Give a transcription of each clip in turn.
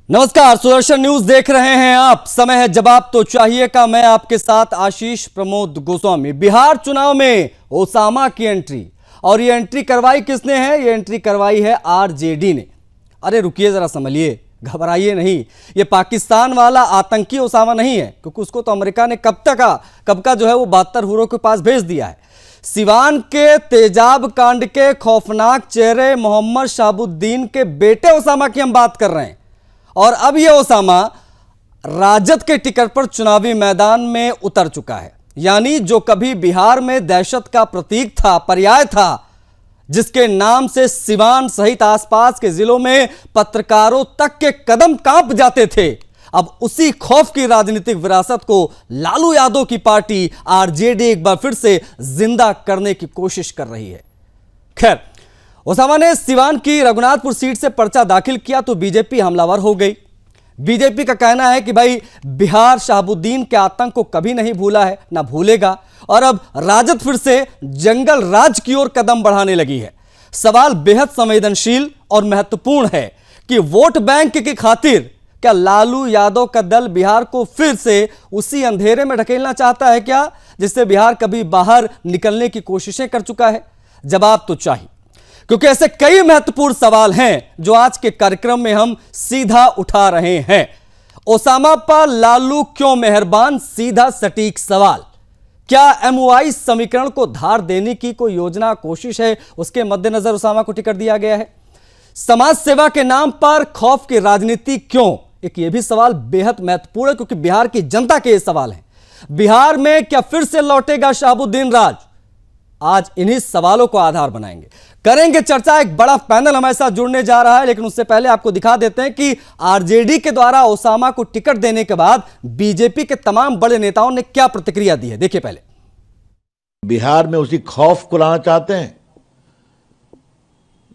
नमस्कार, सुदर्शन न्यूज देख रहे हैं आप। समय है जवाब तो चाहिए का। मैं आपके साथ आशीष प्रमोद गोस्वामी। बिहार चुनाव में ओसामा की एंट्री, और ये एंट्री करवाई किसने है? ये एंट्री करवाई है आरजेडी ने। अरे रुकिए जरा, संभलिए, घबराइए नहीं। ये पाकिस्तान वाला आतंकी ओसामा नहीं है, क्योंकि उसको तो अमेरिका ने कब का जो है वो 72 हुरों के पास भेज दिया है। सिवान के तेजाब कांड के खौफनाक चेहरे मोहम्मद शहाबुद्दीन के बेटे ओसामा की हम बात कर रहे हैं। और अब यह ओसामा राजद के टिकट पर चुनावी मैदान में उतर चुका है। यानी जो कभी बिहार में दहशत का प्रतीक था, पर्याय था, जिसके नाम से सिवान सहित आसपास के जिलों में पत्रकारों तक के कदम कांप जाते थे, अब उसी खौफ की राजनीतिक विरासत को लालू यादव की पार्टी आरजेडी एक बार फिर से जिंदा करने की कोशिश कर रही है। खैर, ओसामा ने सिवान की रघुनाथपुर सीट से पर्चा दाखिल किया तो बीजेपी हमलावर हो गई। बीजेपी का कहना है कि भाई बिहार शहाबुद्दीन के आतंक को कभी नहीं भूला है, ना भूलेगा, और अब राजद फिर से जंगल राज की ओर कदम बढ़ाने लगी है। सवाल बेहद संवेदनशील और महत्वपूर्ण है कि वोट बैंक की खातिर क्या लालू यादव का दल बिहार को फिर से उसी अंधेरे में ढकेलना चाहता है क्या, जिससे बिहार कभी बाहर निकलने की कोशिशें कर चुका है? जवाब तो चाहिए, क्योंकि ऐसे कई महत्वपूर्ण सवाल हैं जो आज के कार्यक्रम में हम सीधा उठा रहे हैं। ओसामा पर लालू क्यों मेहरबान? सीधा सटीक सवाल। क्या एमओआई समीकरण को धार देने की कोई योजना, कोशिश है? उसके मद्देनजर ओसामा को टिकट दिया गया है। समाज सेवा के नाम पर खौफ की राजनीति क्यों? एक यह भी सवाल बेहद महत्वपूर्ण है, क्योंकि बिहार की जनता के ये सवाल हैं। बिहार में क्या फिर से लौटेगा शहाबुद्दीन राज? आज इन्हीं सवालों को आधार बनाएंगे, करेंगे चर्चा। एक बड़ा पैनल हमारे साथ जुड़ने जा रहा है, लेकिन उससे पहले आपको दिखा देते हैं कि आरजेडी के द्वारा ओसामा को टिकट देने के बाद बीजेपी के तमाम बड़े नेताओं ने क्या प्रतिक्रिया दी है। देखिए पहले। बिहार में उसी खौफ को लाना चाहते हैं।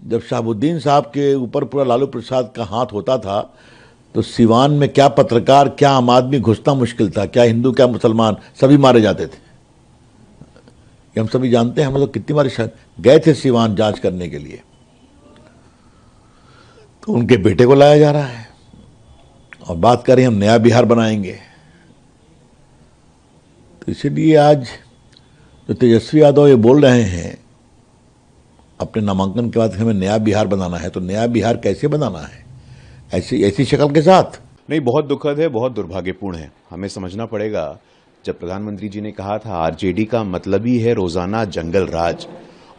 जब शहाबुद्दीन साहब के ऊपर पूरा लालू प्रसाद का हाथ होता था तो सिवान में क्या पत्रकार, क्या आम आदमी घुसना मुश्किल था, क्या हिंदू क्या मुसलमान, सभी मारे जाते थे। हम सभी जानते हैं, हम लोग कितनी बार गए थे सिवान जांच करने के लिए। तो उनके बेटे को लाया जा रहा है और बात करें हम नया बिहार बनाएंगे। तो इसीलिए आज जो तेजस्वी यादव ये बोल रहे हैं अपने नामांकन के बाद हमें नया बिहार बनाना है, तो नया बिहार कैसे बनाना है? ऐसी शक्ल के साथ नहीं। बहुत दुखद है, बहुत दुर्भाग्यपूर्ण है। हमें समझना पड़ेगा, जब प्रधानमंत्री जी ने कहा था आरजेडी का मतलब ही है रोजाना जंगल राज,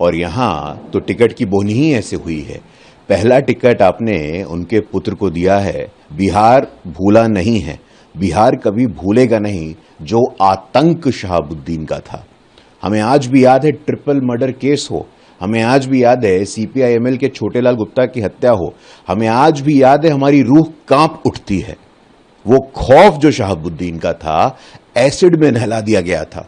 और यहां तो टिकट की बोनी ही ऐसे हुई है। पहला टिकट आपने उनके पुत्र को दिया है। बिहार भूला नहीं है, बिहार कभी भूलेगा नहीं जो आतंक शहाबुद्दीन का था। हमें आज भी याद है ट्रिपल मर्डर केस हो, हमें आज भी याद है सीपीआईएमएल के छोटेलाल गुप्ता की हत्या हो, हमें आज भी याद है, हमारी रूह कांप उठती है। वो खौफ जो शहाबुद्दीन का था, एसिड में नहला दिया गया था।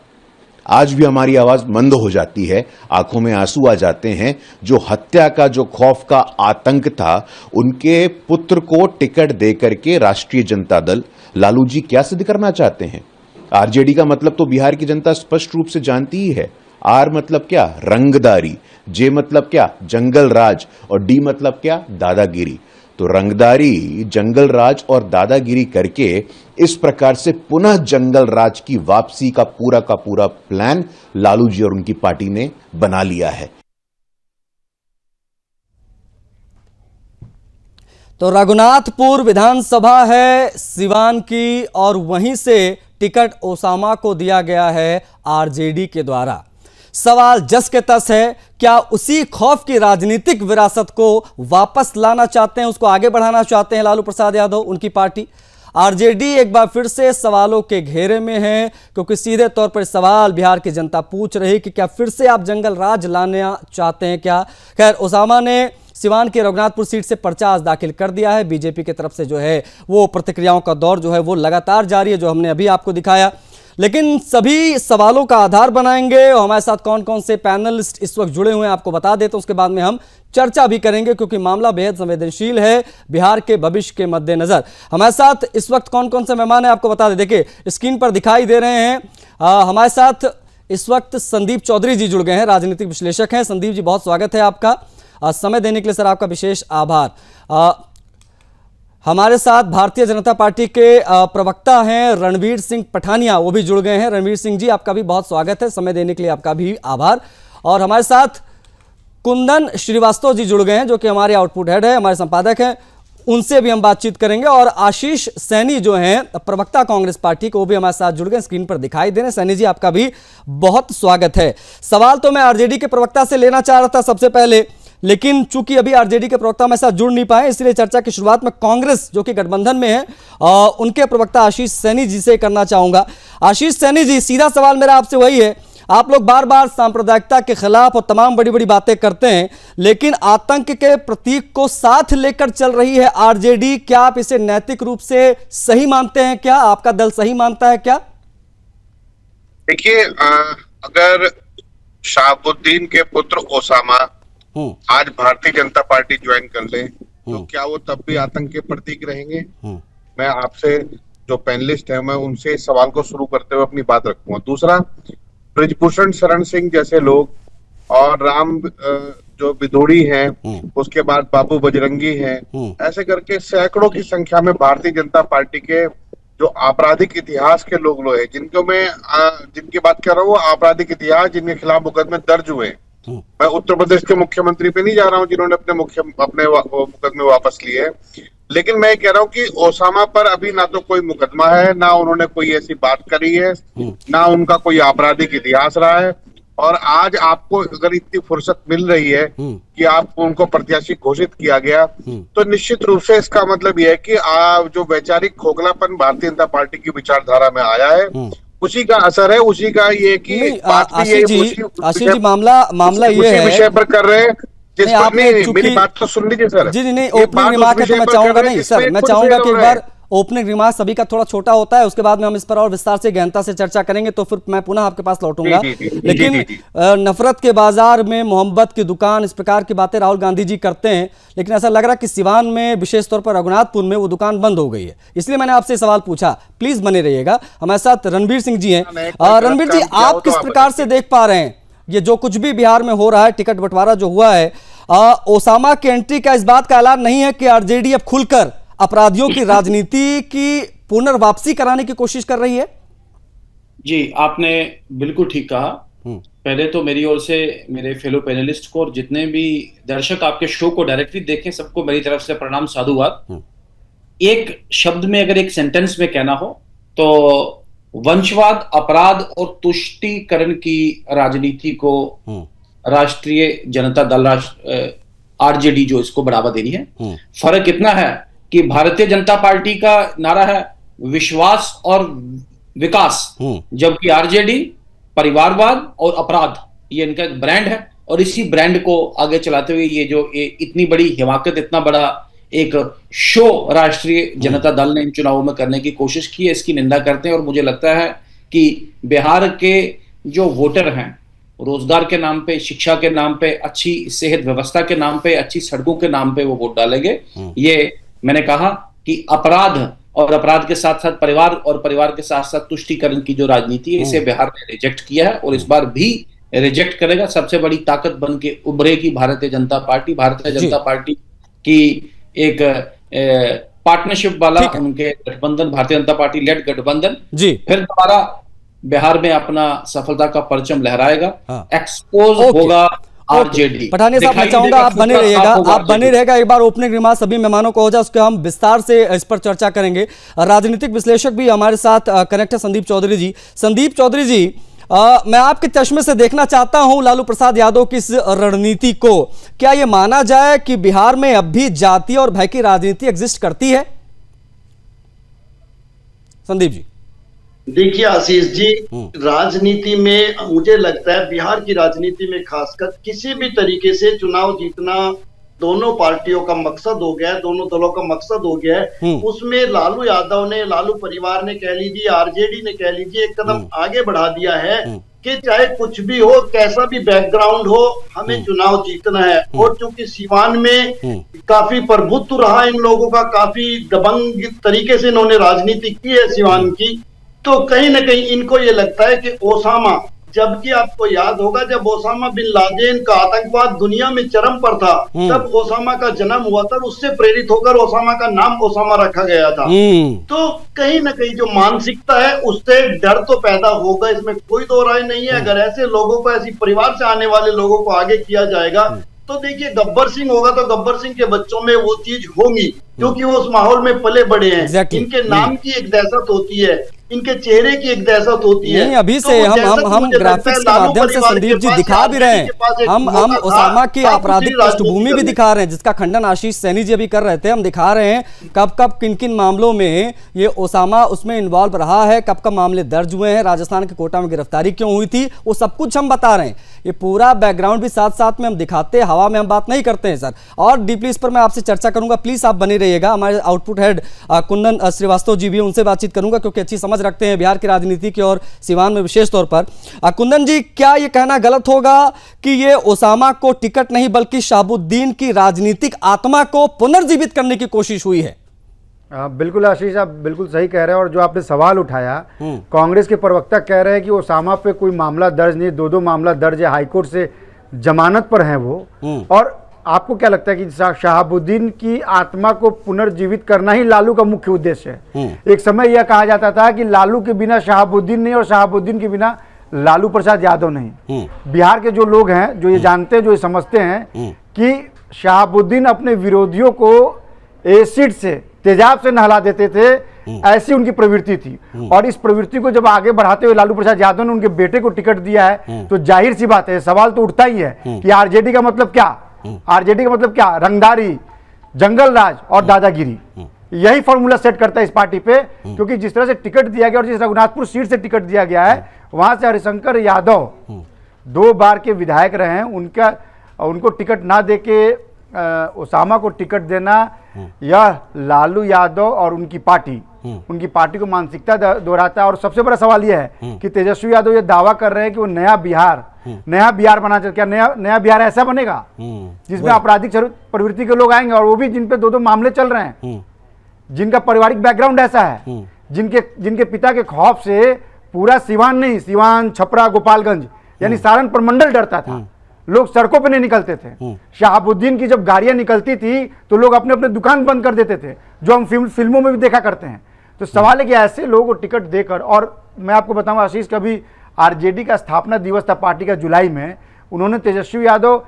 आज भी हमारी आवाज मंद हो जाती है, आंखों में आंसू आ जाते हैं। जो हत्या का, जो खौफ का आतंक था, उनके पुत्र को टिकट देकर के राष्ट्रीय जनता दल, लालू जी क्या सिद्ध करना चाहते हैं? आरजेडी का मतलब तो बिहार की जनता स्पष्ट रूप से जानती ही है। आर मतलब क्या? रंगदारी। जे मतलब क्या? जंगल राज। और डी मतलब क्या? दादागिरी। तो रंगदारी, जंगल राज और दादागिरी करके इस प्रकार से पुनः जंगल राज की वापसी का पूरा प्लान लालू जी और उनकी पार्टी ने बना लिया है। तो रघुनाथपुर विधानसभा है सिवान की, और वहीं से टिकट ओसामा को दिया गया है आरजेडी के द्वारा। सवाल जस के तस है, क्या उसी खौफ की राजनीतिक विरासत को वापस लाना चाहते हैं, उसको आगे बढ़ाना चाहते हैं लालू प्रसाद यादव, उनकी पार्टी? आरजेडी एक बार फिर से सवालों के घेरे में है, क्योंकि सीधे तौर पर सवाल बिहार की जनता पूछ रही कि क्या फिर से आप जंगल राज लाना चाहते हैं क्या? खैर, ओसामा ने सिवान के रघुनाथपुर सीट से पर्चा आज दाखिल कर दिया है। बीजेपी की तरफ से जो है वो प्रतिक्रियाओं का दौर जो है वो लगातार जारी है, जो हमने अभी आपको दिखाया। लेकिन सभी सवालों का आधार बनाएंगे, और हमारे साथ कौन कौन से पैनलिस्ट इस वक्त जुड़े हुए हैं आपको बता देते हैं। उसके बाद में हम चर्चा भी करेंगे, क्योंकि मामला बेहद संवेदनशील है बिहार के भविष्य के मद्देनजर। हमारे साथ इस वक्त कौन कौन से मेहमान हैं आपको बता दें। देखिए स्क्रीन पर दिखाई दे रहे हैं, हमारे साथ इस वक्त संदीप चौधरी जी जुड़ गए हैं, राजनीतिक विश्लेषक हैं। संदीप जी, बहुत स्वागत है आपका। समय देने के लिए सर आपका विशेष आभार। हमारे साथ भारतीय जनता पार्टी के प्रवक्ता हैं रणवीर सिंह पठानिया, वो भी जुड़ गए हैं। रणवीर सिंह जी, आपका भी बहुत स्वागत है, समय देने के लिए आपका भी आभार। और हमारे साथ कुंदन श्रीवास्तव जी जुड़ गए हैं, जो कि हमारे आउटपुट हेड है, हमारे संपादक हैं, उनसे भी हम बातचीत करेंगे। और आशीष सैनी जो हैं प्रवक्ता कांग्रेस पार्टी को, वो भी हमारे साथ जुड़ गए, स्क्रीन पर दिखाई दे रहे हैं। सैनी जी, आपका भी बहुत स्वागत है। सवाल तो मैं आरजेडी के प्रवक्ता से लेना चाह रहा था सबसे पहले, लेकिन चूंकि अभी आरजेडी के प्रवक्ता हमारे साथ जुड़ नहीं पाए, इसलिए चर्चा की शुरुआत में कांग्रेस जो कि गठबंधन में है उनके प्रवक्ता आशीष सैनी जी से करना चाहूंगा। आशीष सैनी जी, सीधा सवाल मेरा आपसे वही है, आप लोग बार बार सांप्रदायिकता के खिलाफ और तमाम बड़ी बड़ी बातें करते हैं, लेकिन आतंक के प्रतीक को साथ लेकर चल रही है आरजेडी। क्या आप इसे नैतिक रूप से सही मानते हैं? क्या आपका दल सही मानता है? क्या देखिए, अगर शहाबुद्दीन के पुत्र ओसामा आज भारतीय जनता पार्टी ज्वाइन कर ले, तो क्या वो तब भी आतंक के प्रतीक रहेंगे? मैं आपसे जो पैनलिस्ट है, मैं उनसे इस सवाल को शुरू करते हुए अपनी बात रखूंगा। दूसरा, ब्रिजभूषण शरण सिंह जैसे लोग और राम जो बिधोड़ी हैं, उसके बाद बाबू बजरंगी हैं, ऐसे करके सैकड़ों की संख्या में भारतीय जनता पार्टी के जो आपराधिक इतिहास के लोग हैं, जिनकी बात कर रहा हूँ, आपराधिक इतिहास, जिनके खिलाफ मुकदमे दर्ज हुए। मैं उत्तर प्रदेश के मुख्यमंत्री पे नहीं जा रहा हूँ जिन्होंने अपने मुकदमे वापस लिए, लेकिन मैं कह रहा हूँ कि ओसामा पर अभी ना तो कोई मुकदमा है, ना उन्होंने कोई ऐसी बात करी है, ना उनका कोई आपराधिक इतिहास रहा है। और आज आपको अगर इतनी फुर्सत मिल रही है कि आपको उनको प्रत्याशी घोषित किया गया, तो निश्चित रूप से इसका मतलब यह है कि जो वैचारिक खोखलापन भारतीय जनता पार्टी की विचारधारा में आया है, उसी का असर है, उसी का ये कि आशीष जी, मामला ये है, विषय पर कर रहे हैं। मेरी बात तो सुन लीजिए सर। जी नहीं, ओपनिंग रिमार्क है तो मैं चाहूंगा, नहीं सर, मैं चाहूंगा कि एक बार ओपनिंग रिमार्क सभी का थोड़ा छोटा होता है, उसके बाद में हम इस पर और विस्तार से गहनता से चर्चा करेंगे, तो फिर मैं पुनः आपके पास लौटूंगा। लेकिन नफरत के बाजार में मोहब्बत की दुकान, इस प्रकार की बातें राहुल गांधी जी करते हैं, लेकिन ऐसा लग रहा है कि सिवान में, विशेष तौर पर रघुनाथपुर में वो दुकान बंद हो गई है। इसलिए मैंने आपसे सवाल पूछा, प्लीज बने रहिएगा। हमारे साथ रणवीर सिंह जी हैं। रणवीर जी, आप किस प्रकार से देख पा रहे हैं ये जो कुछ भी बिहार में हो रहा है, टिकट बंटवारा जो हुआ है, ओसामा की एंट्री का इस बात का ऐलान नहीं है कि आरजेडी अब खुलकर अपराधियों की राजनीति की पुनर्वापसी कराने की कोशिश कर रही है? जी, आपने बिल्कुल ठीक कहा। पहले तो मेरी ओर से मेरे फेलो पैनलिस्ट को और जितने भी दर्शक आपके शो को डायरेक्टली देखें, सबको मेरी तरफ से प्रणाम, साधुवाद। एक शब्द में, अगर एक सेंटेंस में कहना हो तो वंशवाद, अपराध और तुष्टीकरण की राजनीति को राष्ट्रीय जनता दल आरजेडी जो इसको बढ़ावा दे रही है। फर्क इतना है कि भारतीय जनता पार्टी का नारा है विश्वास और विकास, जबकि आरजेडी परिवारवाद और अपराध, ये इनका एक ब्रांड है। और इसी ब्रांड को आगे चलाते हुए ये जो इतनी बड़ी हिमाकत, इतना बड़ा एक शो राष्ट्रीय जनता दल ने इन चुनावों में करने की कोशिश की है, इसकी निंदा करते हैं। और मुझे लगता है कि बिहार के जो वोटर हैं, रोजगार के नाम पे, शिक्षा के नाम पे, अच्छी सेहत व्यवस्था के नाम पे, अच्छी सड़कों के नाम पे वो वोट डालेंगे। ये मैंने कहा कि अपराध और अपराध के साथ साथ परिवार और परिवार के साथ साथ तुष्टीकरण की जो राजनीति है, इसे बिहार ने रिजेक्ट किया है और इस बार भी रिजेक्ट करेगा। सबसे बड़ी ताकत बन के उभरेगी भारतीय जनता पार्टी। भारतीय जनता पार्टी की एक पार्टनरशिप वाला उनके गठबंधन, भारतीय जनता पार्टी लेड गठबंधन जी फिर दोबारा बिहार में अपना सफलता का परचम लहराएगा। एक्सपोज होगा आरजेडी। पठानिया साहब, मैं चाहूंगा आप बने रहिएगा, आप बने रहेगा। एक बार ओपनिंग रिमार्क सभी मेहमानों को हो जाए, उसके हम विस्तार से इस पर चर्चा करेंगे। राजनीतिक विश्लेषक भी हमारे साथ कनेक्ट है, संदीप चौधरी जी। संदीप चौधरी जी, मैं आपके चश्मे से देखना चाहता हूं लालू प्रसाद यादव की इस रणनीति को। क्या यह माना जाए कि बिहार में अब भी जाति और भय की राजनीति एग्जिस्ट करती है? संदीप जी। देखिए आशीष जी, राजनीति में मुझे लगता है, बिहार की राजनीति में खासकर किसी भी तरीके से चुनाव जीतना दोनों पार्टियों का मकसद हो गया है, दोनों दलों का मकसद हो गया है। उसमें लालू यादव ने, लालू परिवार ने कह लीजिए, आरजेडी ने कह लीजिए, एक कदम आगे बढ़ा दिया है कि चाहे कुछ भी हो, कैसा भी बैकग्राउंड हो, हमें चुनाव जीतना है। और चूंकि सीवान में काफी प्रभुत्व रहा इन लोगों का, काफी दबंग तरीके से इन्होंने राजनीति की है सीवान की, तो कहीं ना कहीं इनको ये लगता है कि ओसामा जबकि आपको याद होगा जब ओसामा बिन लादेन का आतंकवाद दुनिया में चरम पर था, तब ओसामा का जन्म हुआ था, उससे प्रेरित होकर ओसामा का नाम ओसामा रखा गया था। तो कहीं ना कहीं जो मानसिकता है उससे डर तो पैदा होगा, इसमें कोई दो राय नहीं है। अगर ऐसे लोगों को, ऐसी परिवार से आने वाले लोगों को आगे किया जाएगा तो देखिए गब्बर सिंह होगा तो गब्बर सिंह के बच्चों में वो चीज होगी, क्योंकि वो उस माहौल में पले बड़े हैं। इनके नाम की एक दहशत होती है, इनके चेहरे की एक दहशत होती है। नहीं, अभी से हम ग्राफिक्स के माध्यम से संदीप जी दिखा भी रहे हैं, हम ओसामा की आपराधिक पृष्ठभूमि भी दिखा रहे हैं, जिसका खंडन आशीष सैनी जी अभी कर रहे थे। हम दिखा रहे हैं कब कब किन किन मामलों में ये ओसामा उसमें इन्वॉल्व रहा है, कब कब मामले दर्ज हुए हैं, राजस्थान के कोटा में गिरफ्तारी क्यों हुई थी, वो सब कुछ हम बता रहे हैं। ये पूरा बैकग्राउंड भी साथ साथ में हम दिखाते हैं, हवा में हम बात नहीं करते हैं सर। और डीपली इस पर मैं आपसे चर्चा करूंगा, प्लीज आप बने रहिएगा। हमारे आउटपुट हेड कुंदन श्रीवास्तव जी भी, उनसे बातचीत करूंगा क्योंकि अच्छी समझ रखते हैं बिहार की राजनीति की और सीवान में विशेष तौर पर। कुंदन जी, क्या ये कहना गलत होगा कि ये ओसामा को टिकट नहीं बल्कि शहाबुद्दीन की राजनीतिक आत्मा को पुनर्जीवित करने की कोशिश हुई है? बिल्कुल आशीष, आप बिल्कुल सही कह रहे हैं। और जो आपने सवाल उठाया, कांग्रेस के प्रवक्ता कह रहे हैं कि ओसामा पे कोई मामला दर्ज नहीं, दो मामला दर्ज है, हाईकोर्ट से जमानत पर हैं वो। और आपको क्या लगता है कि शहाबुद्दीन की आत्मा को पुनर्जीवित करना ही लालू का मुख्य उद्देश्य है? एक समय यह कहा जाता था कि लालू के बिना शहाबुद्दीन नहीं और शहाबुद्दीन के बिना लालू प्रसाद यादव नहीं। बिहार के जो लोग हैं, जो ये जानते हैं, जो ये समझते हैं कि शहाबुद्दीन अपने विरोधियों को एसिड से, तेजाब से नहला देते थे, ऐसी उनकी प्रवृत्ति थी। और इस प्रवृत्ति को जब आगे बढ़ाते हुए लालू प्रसाद यादव ने उनके बेटे को टिकट दिया है, तो जाहिर सी बात है, सवाल तो उठता ही है कि आरजेडी का मतलब क्या? आरजेडी का मतलब क्या? रंगदारी, जंगल राज और दादागिरी। यही फॉर्मूला सेट करता है इस पार्टी पे, क्योंकि जिस तरह से टिकट दिया गया और जिस रघुनाथपुर सीट से टिकट दिया गया है, वहां से हरिशंकर यादव 2 बार के विधायक रहे हैं, उनको टिकट ना देके ओसामा को टिकट देना, यह लालू यादव और उनकी पार्टी को मानसिकता दोहराता है। और सबसे बड़ा सवाल यह है कि तेजस्वी यादव ये दावा कर रहे हैं कि वो नया बिहार बना चाहते। क्या नया बिहार ऐसा बनेगा जिसमें आपराधिक प्रवृत्ति के लोग आएंगे, और वो भी जिन पे 2 मामले चल रहे हैं, जिनका पारिवारिक बैकग्राउंड ऐसा है, जिनके पिता के खौफ से पूरा सीवान नहीं, सीवान, छपरा, गोपालगंज यानी सारण प्रमंडल डरता था, लोग सड़कों पे नहीं निकलते थे। शहाबुद्दीन की जब गाड़ियां निकलती थी तो लोग अपने अपने दुकान बंद कर देते थे, जो हम फिल्मों में भी देखा करते हैं। तो सवाल है कि ऐसे लोगों को टिकट देकर, और मैं आपको बताऊं आशीष, कभी आरजेडी का स्थापना दिवस था पार्टी का जुलाई में, उन्होंने तेजस्वी यादव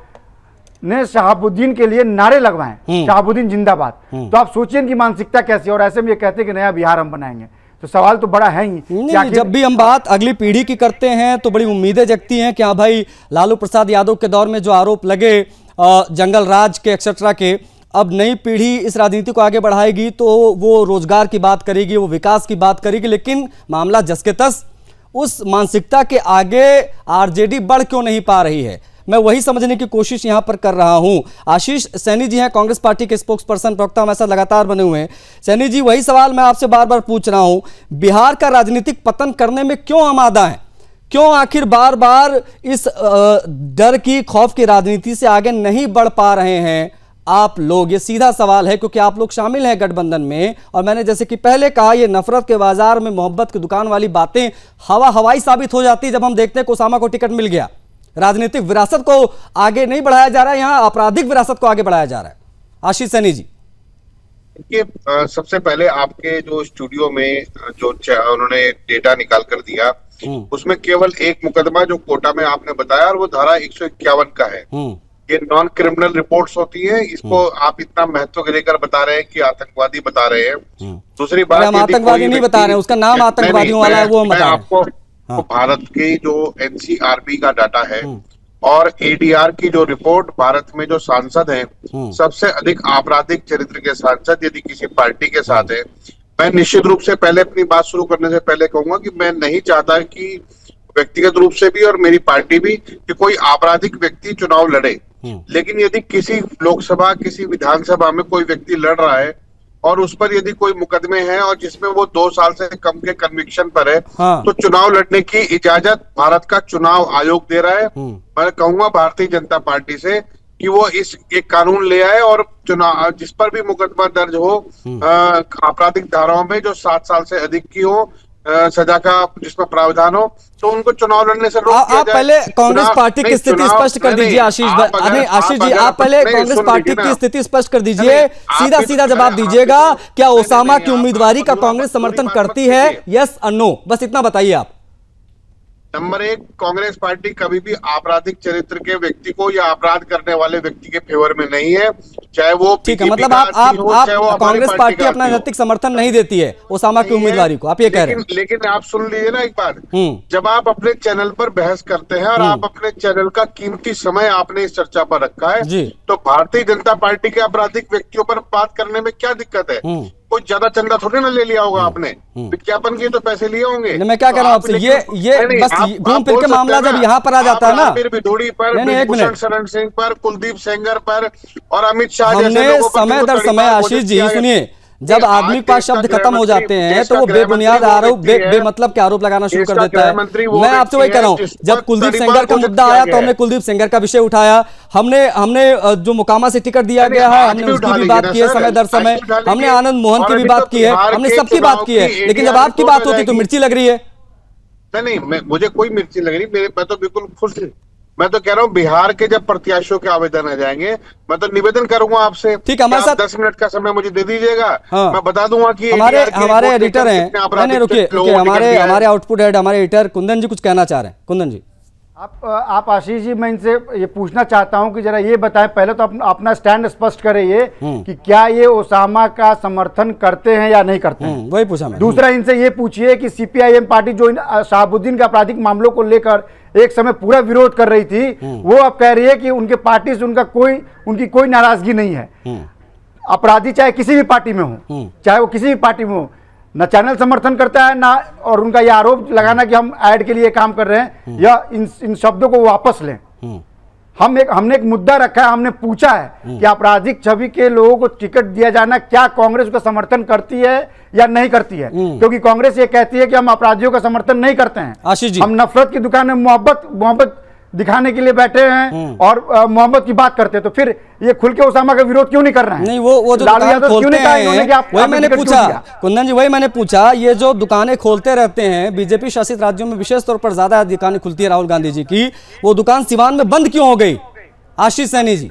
ने शहाबुद्दीन के लिए नारे लगवाए, शहाबुद्दीन जिंदाबाद। तो आप सोचिए इनकी मानसिकता कैसी है, और ऐसे में ये कहते हैं कि नया बिहार हम बनाएंगे। तो सवाल तो बड़ा है ही। नहीं, जब भी हम बात अगली पीढ़ी की करते हैं तो बड़ी उम्मीदें जगती हैं कि हाँ भाई, लालू प्रसाद यादव के दौर में जो आरोप लगे जंगल राज के एक्सेट्रा के, अब नई पीढ़ी इस राजनीति को आगे बढ़ाएगी तो वो रोजगार की बात करेगी, वो विकास की बात करेगी। लेकिन मामला जस के तस, उस मानसिकता के आगे आरजेडी बढ़ क्यों नहीं पा रही है, मैं वही समझने की कोशिश यहां पर कर रहा हूं। आशीष सैनी जी हैं, कांग्रेस पार्टी के स्पोक्स पर्सन, प्रवक्ता हमारे साथ लगातार बने हुए हैं। सैनी जी, वही सवाल मैं आपसे बार बार पूछ रहा हूं, बिहार का राजनीतिक पतन करने में क्यों आमादा है? क्यों आखिर बार बार इस डर की, खौफ की राजनीति से आगे नहीं बढ़ पा रहे हैं आप लोग? ये सीधा सवाल है, क्योंकि आप लोग शामिल हैं गठबंधन में, और मैंने जैसे कि पहले कहा, ये नफरत के बाजार में मोहब्बत की दुकान वाली बातें हवाई साबित हो जाती है जब हम देखते हैं कि ओसामा को टिकट मिल गया। राजनीतिक विरासत को आगे नहीं बढ़ाया जा रहा है, यहां आपराधिक विरासत को आगे बढ़ाया जा रहा है। आशीष सैनी जी, देखिए, सबसे पहले आपके जो स्टूडियो में जो उन्होंने डेटा निकाल कर दिया, उसमें केवल एक मुकदमा जो कोटा में आपने बताया, और वो धारा 151 का है। ये नॉन क्रिमिनल रिपोर्ट्स होती है, इसको आप इतना महत्व देकर बता रहे हैं कि आतंकवादी बता रहे हैं। दूसरी बात, हम आतंकवादी नहीं बता रहे हैं, उसका नाम आतंकवादियों वाला है, वो हम बता रहे हैं। आपको भारत की जो एनसीआरबी का डाटा है और एडीआर की जो रिपोर्ट, भारत में जो सांसद हैं, सबसे अधिक आपराधिक चरित्र के सांसद यदि किसी पार्टी के साथ है, मैं निश्चित रूप से पहले अपनी बात शुरू करने से पहले कहूंगा कि मैं नहीं चाहता कि व्यक्तिगत रूप से भी और मेरी पार्टी भी कि कोई आपराधिक व्यक्ति चुनाव लड़े। लेकिन यदि किसी लोकसभा, किसी विधानसभा में कोई व्यक्ति लड़ रहा है और उस पर यदि कोई मुकदमे हैं और जिसमें वो 2 साल से कम के कन्विक्शन पर है, तो चुनाव लड़ने की इजाजत भारत का चुनाव आयोग दे रहा है। मैं कहूंगा भारतीय जनता पार्टी से कि वो इस एक कानून ले आए और चुनाव, जिस पर भी मुकदमा दर्ज हो आपराधिक धाराओं में, जो 7 साल से अधिक की हो, सजा का जिसमें प्रावधान हो, तो उनको चुनाव लड़ने से रोक दिया आप जाए। पहले कांग्रेस चुनाव- पार्टी की नहीं, स्थिति चुनाव- स्पष्ट कर नहीं, दीजिए आशीष आप भाई, अगर- नहीं आशीष जी, अगर- आप पहले नहीं, कांग्रेस सुन पार्टी लीजिए की ना। स्थिति स्पष्ट कर नहीं, दीजिए, सीधा आप सीधा भी- जवाब आप दीजिएगा, भी- क्या नहीं, ओसामा नहीं, की आप- उम्मीदवारी का आप कांग्रेस पूरी समर्थन बात करती मत है, कीजिए। यस और नो, बस इतना बताइए आप। नंबर एक, कांग्रेस पार्टी कभी भी आपराधिक चरित्र के व्यक्ति को या अपराध करने वाले व्यक्ति के फेवर में नहीं है, चाहे वो ठीक है, बीजेपी मतलब का आप आदमी हो, चाहे वो आप हमारी कांग्रेस पार्टी का अपना आदमी हो। नैतिक समर्थन नहीं देती है ओसामा की नहीं है, उम्मीदवारी को, आप ये कह रहे हैं। लेकिन आप सुन लीजिए ना एक बात, हम्म। जब आप अपने चैनल पर बहस करते हैं और आप अपने चैनल का कीमती समय आपने इस चर्चा पर रखा है, जी। तो भारतीय जनता पार्टी के आपराधिक व्यक्तियों पर बात करने में क्या दिक्कत है? कोई ज्यादा चंदा थोड़ी ना ले लिया होगा आपने, विज्ञापन के तो पैसे लिए होंगे। नहीं, मैं क्या कह रहा हूं तो आपसे, आप लेकिन- ये नहीं, बस आप घूम फिर बोल के सकते मामला हैं जब ना, यहाँ पर आ जाता है ना, आप भिडोड़ी पर, नहीं, एक ब्रिजभूषण मिनट। शरण सिंह पर, कुलदीप सेंगर पर और अमित शाह जैसे हमने लोगों पर समय जो दर समय तड़ीपार आशीष घोषित जी किया है। सुनिए, जब नहीं, आदमी आज के पास देश का शब्द खत्म हो गृह जाते मंत्री- हैं देश तो का वो गृह बेबुनियाद मंत्री वो आरोप व्यक्ति है, बेमतलब के आरोप लगाना शुरू देश कर का देता है। गृह मंत्री वो मैं आपसे वही व्यक्ति कह रहा हूँ, है जिस जब पर कुलदीप तड़ीपार सेंगर का घोषित मुद्दा किया आया गया तो हमने है। कुलदीप सेंगर का विषय उठाया, हमने जो मोकामा से टिकट दिया नहीं, गया है आज हमने भी उसकी उठा भी लेंगे बात ना की है, सर, समय दर आज भी समय उठा लेंगे। हमने आनंद मोहन और की भी अभी बात तो की है, बिहार हमने के सबकी बात चुनाव की है, की लेकिन जब ADR आपकी रिपोर्ट बात आ होती है तो जाएगी। मिर्ची लग रही है। नहीं, मुझे कोई मिर्ची लग रही, मैं तो बिल्कुल खुश हूँ। मैं तो कह रहा हूँ बिहार के जब प्रत्याशियों के आवेदन आ जाएंगे, मैं तो निवेदन करूंगा आपसे, ठीक है, हमारे कि आप साथ 10 मिनट का समय मुझे दे दीजिएगा, हाँ। मैं बता दूंगा कि हमारे ADR की हमारे रिपोर्ट एडिटर लेकर हैं, कितने नहीं आपराधिक रुकिए लोगों रुकिए, को टिकट हमारे दिया है। हमारे आउटपुट हेड हमारे एडिटर कुंदन जी कुछ कहना चाह रहे हैं। कुंदन जी, आप आशीष जी, मैं इनसे ये पूछना चाहता हूं कि जरा ये बताएं, पहले तो अपना स्टैंड स्पष्ट करें ये कि क्या ये ओसामा का समर्थन करते हैं या नहीं करते हैं। वही पूछा मैं। दूसरा इनसे ये पूछिए कि सीपीआईएम पार्टी जो शहाबुद्दीन के आपराधिक मामलों को लेकर एक समय पूरा विरोध कर रही थी, वो अब कह रही है कि उनके पार्टी से उनकी कोई नाराजगी नहीं है। अपराधी चाहे किसी भी पार्टी में हो, चाहे वो किसी भी पार्टी में हो, न चैनल समर्थन करता है ना, और उनका यह आरोप लगाना कि हम ऐड के लिए काम कर रहे हैं या इन शब्दों को वापस लें। हमने एक मुद्दा रखा है, हमने पूछा है कि आपराधिक छवि के लोगों को टिकट दिया जाना क्या कांग्रेस का समर्थन करती है या नहीं करती है, क्योंकि कांग्रेस ये कहती है कि हम अपराधियों का समर्थन नहीं करते हैं, आशीष जी, हम नफरत की दुकान में मोहब्बत दिखाने के लिए बैठे हैं और मोहब्बत की बात करते हैं। तो फिर ये खुल के ओसामा का विरोध क्यों नहीं कर रहे हैं? नहीं, वो जो लालू दुकान यादव क्यों खोलते नहीं कहा इन्होंने कि हैं, आप वही मैंने टिकट क्यों पूछा दिया? कुंदन जी, वही मैंने पूछा, ये जो दुकानें खोलते रहते हैं बीजेपी शासित राज्यों में, विशेष तौर पर ज्यादा दुकानें खुलती है राहुल गांधी जी की, वो दुकान सिवान में बंद क्यों हो गई? आशीष सैनी जी,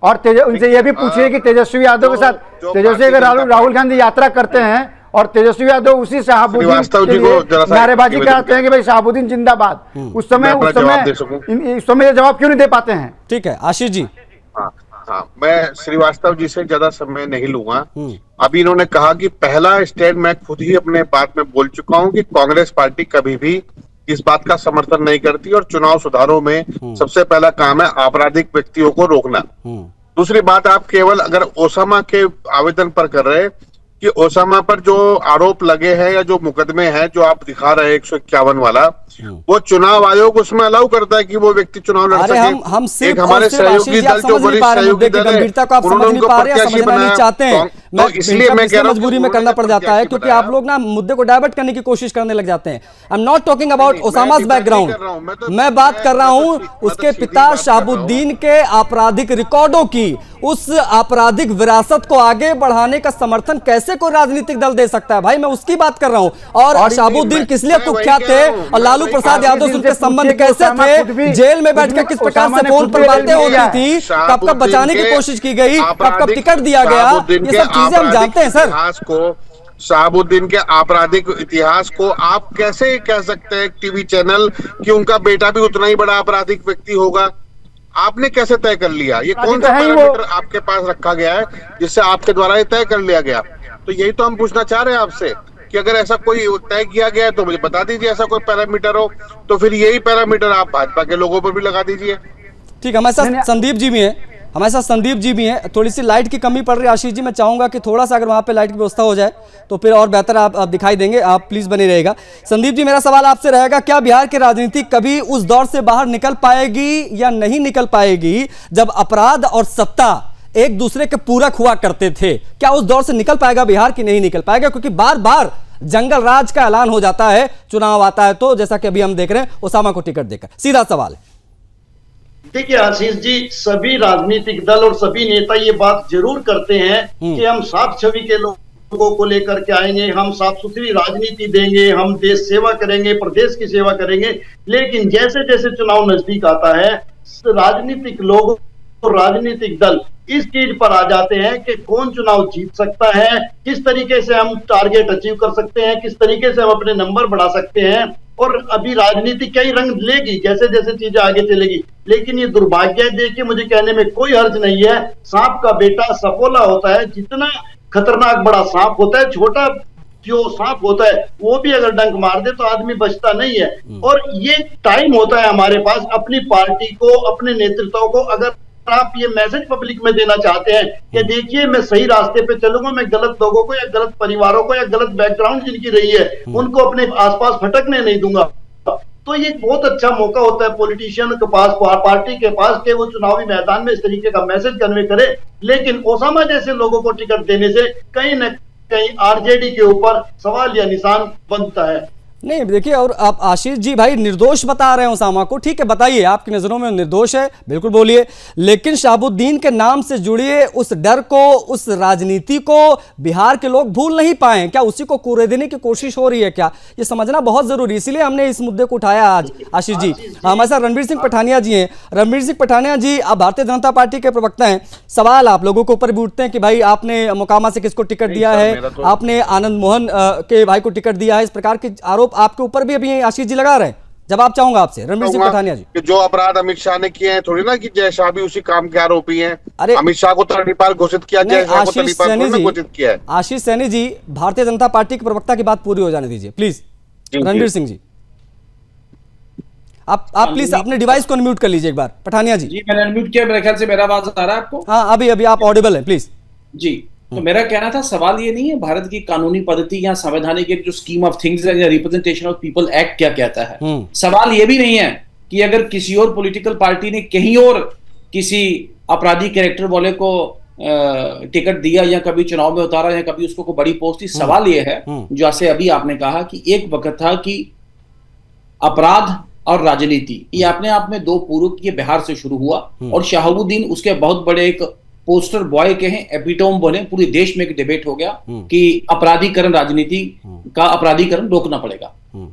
और उनसे ये भी पूछिए कि तेजस्वी यादव के साथ, तेजस्वी अगर राहुल गांधी यात्रा करते हैं और तेजस्वी यादव उसी शहाबुद्दीन के लिए नारेबाजी कराते हैं कि भाई शहाबुद्दीन जिंदाबाद, उस समय ये जवाब क्यों नहीं दे पाते हैं? ठीक है आशीष जी। हाँ, मैं श्रीवास्तव जी से ज्यादा समय नहीं लूंगा। अभी इन्होंने कहा कि पहला स्टैंड मैं खुद ही अपने बात में बोल चुका हूं कि कांग्रेस पार्टी कभी भी इस बात का समर्थन नहीं करती और चुनाव सुधारों में सबसे पहला काम है आपराधिक व्यक्तियों को रोकना। दूसरी बात, आप केवल अगर ओसामा के आवेदन पर कर रहे हैं कि ओसामा पर जो आरोप लगे हैं या जो मुकदमे हैं जो आप दिखा रहे हैं 151 वाला, वो चुनाव आयोग उसमें अलाउ करता है कि वो व्यक्ति चुनाव लड़ सके। हम सिर्फ एक हमारे सहयोगी दल जो वरिष्ठ सहयोगी दल है, गंभीरता को आप समझ नहीं पा रहे हैं, समझना नहीं चाहते हैं। तो इसलिए मैं कह रहा हूं मजबूरी में करना पड़ जाता है क्योंकि आप लोग ना मुद्दे को डाइवर्ट करने की कोशिश करने लग जाते हैं। I am not talking about ओसामा's बैकग्राउंड, मैं बात कर रहा हूं उसके पिता शहाबुद्दीन के आपराधिक रिकॉर्डों की, उस आपराधिक विरासत को आगे बढ़ाने का समर्थन कैसे कोई राजनीतिक दल दे सकता है? भाई मैं उसकी बात कर रहा हूं। और शहाबुद्दीन किस लिए कुख्यात थे और लालू प्रसाद यादव से उनके संबंध कैसे थे, जेल में बैठकर किस प्रकार से फोन पर बातें होती थी, कब कब बचाने की कोशिश की गई, कब कब टिकट दिया गया, ये सब चीजें हम जानते हैं सर। शहाबुद्दीन के आपराधिक इतिहास को आप कैसे कह सकते हैं टीवी चैनल कि उनका बेटा भी उतना ही बड़ा आपराधिक व्यक्ति होगा? आपने कैसे तय कर लिया? ये कौन सा पैरामीटर आपके पास रखा गया है जिससे आपके द्वारा ये तय कर लिया गया? तो यही तो हम पूछना चाह रहे हैं आपसे कि अगर ऐसा कोई तय किया गया है तो मुझे बता दीजिए, ऐसा कोई पैरामीटर हो तो फिर यही पैरामीटर आप भाजपा के लोगों पर भी लगा दीजिए। ठीक, हमारे साथ संदीप जी भी हैं, थोड़ी सी लाइट की कमी पड़ रही है आशीष जी, मैं चाहूंगा कि थोड़ा सा अगर वहां पे लाइट की व्यवस्था हो जाए तो फिर और बेहतर आप दिखाई देंगे, आप प्लीज बने रहेगा। संदीप जी, मेरा सवाल आपसे रहेगा, क्या बिहार की राजनीति कभी उस दौर से बाहर निकल पाएगी या नहीं निकल पाएगी जब अपराध और सत्ता एक दूसरे के पूरक हुआ करते थे? क्या उस दौर से निकल पाएगा बिहार की नहीं निकल पाएगा? क्योंकि बार बार जंगल राज का ऐलान हो जाता है, चुनाव आता है तो, जैसा कि अभी हम देख रहे हैं ओसामा को टिकट देकर। सीधा सवाल है। देखिए आशीष जी, सभी राजनीतिक दल और सभी नेता ये बात जरूर करते हैं कि हम साफ छवि के लोग लोगों को लेकर के आएंगे, हम साफ सुथरी राजनीति देंगे, हम देश सेवा करेंगे, प्रदेश की सेवा करेंगे। लेकिन जैसे जैसे चुनाव नजदीक आता है, राजनीतिक लोग और राजनीतिक दल इस चीज पर आ जाते हैं कि कौन चुनाव जीत सकता है, किस तरीके से हम टारगेट अचीव कर सकते हैं, किस तरीके से हम अपने नंबर बढ़ा सकते हैं। और अभी राजनीति कई रंग लेगी जैसे जैसे चीजें आगे चलेगी। लेकिन ये दुर्भाग्य देखिए, मुझे कहने में कोई हर्ज नहीं है, सांप का बेटा सफोला होता है। जितना खतरनाक बड़ा सांप होता है, छोटा जो सांप होता है वो भी अगर डंक मार दे तो आदमी बचता नहीं है। और ये टाइम होता है हमारे पास अपनी पार्टी को, अपने नेतृत्व को, अगर आप ये मैसेज पब्लिक में देना चाहते हैं कि देखिए मैं सही रास्ते पे चलूंगा, मैं गलत लोगों को या गलत परिवारों को या गलत बैकग्राउंड जिनकी रही है उनको अपने आसपास भटकने नहीं दूंगा, तो ये बहुत अच्छा मौका होता है पॉलिटिशियन के पास, पार्टी के पास, कि वो चुनावी मैदान में इस तरीके का मैसेज कन्वे करे। लेकिन ओसामा जैसे लोगों को टिकट देने से कहीं न कहीं आरजेडी के ऊपर सवाल या निशान बनता है। नहीं देखिए, और आप आशीष जी भाई निर्दोष बता रहे हैं ओसामा को, ठीक है बताइए, आपकी नजरों में निर्दोष है, बिल्कुल बोलिए। लेकिन शहाबुद्दीन के नाम से जुड़े उस डर को, उस राजनीति को बिहार के लोग भूल नहीं पाए, क्या उसी को कुरेदने की कोशिश हो रही है क्या? ये समझना बहुत जरूरी, इसीलिए हमने इस मुद्दे को उठाया आज। आशीष जी, हमारे साथ रणवीर सिंह पठानिया जी हैं। रणवीर सिंह पठानिया जी, आप भारतीय जनता पार्टी के प्रवक्ता हैं, सवाल आप लोगों के ऊपर भी उठते हैं कि भाई आपने मोकामा से किसको टिकट दिया है, आपने आनंद मोहन के भाई को टिकट दिया है, इस प्रकार के आरोप आपके ऊपर भी अभी आशीष जी लगा रहे हैं। जवाब चाहूंगा आपसे रणवीर सिंह पठानिया जी। कि जो अपराध अमित शाह ने किए हैं, थोड़ी ना कि जय शाह भी उसी काम के आरोपी हैं। अरे अमित शाह को तड़ीपार घोषित किया, जय शाह को तड़ीपार घोषित किया है। आशीष सैनी जी, भारतीय जनता पार्टी के प्रवक्ता की बात पूरी हो जाने दीजिए प्लीज। रणवीर सिंह जी, आप प्लीज अपने डिवाइस को अनम्यूट कर लीजिए एक बार। पठानिया जी। जी मैंने अनम्यूट किया, मेरे ख्याल से मेरा आवाज आ रहा है आपको? हाँ अभी आप ऑडिबल हैं प्लीज। जी, तो मेरा कहना था, सवाल ये नहीं है भारत की कानूनी पद्धति या संवैधानिक एक जो स्कीम ऑफ थिंग्स है या रिप्रेजेंटेशन ऑफ पीपल एक्ट क्या कहता है। सवाल ये भी नहीं है कि अगर किसी और पॉलिटिकल पार्टी ने कहीं और किसी अपराधी कैरेक्टर वाले को टिकट दिया या कभी चुनाव में उतारा या कभी उसको कोई बड़ी पोस्ट दी। सवाल ये है, जैसे अभी आपने कहा कि एक वक्त था कि अपराध और राजनीति ये अपने आप में दो पूरक, ये बिहार से शुरू हुआ और शहाबुद्दीन उसके बहुत बड़े एक पोस्टर बॉय के हैं, एपिटोम बने। पूरे देश में एक डिबेट हो गया कि अपराधीकरण, राजनीति का अपराधीकरण रोकना पड़ेगा।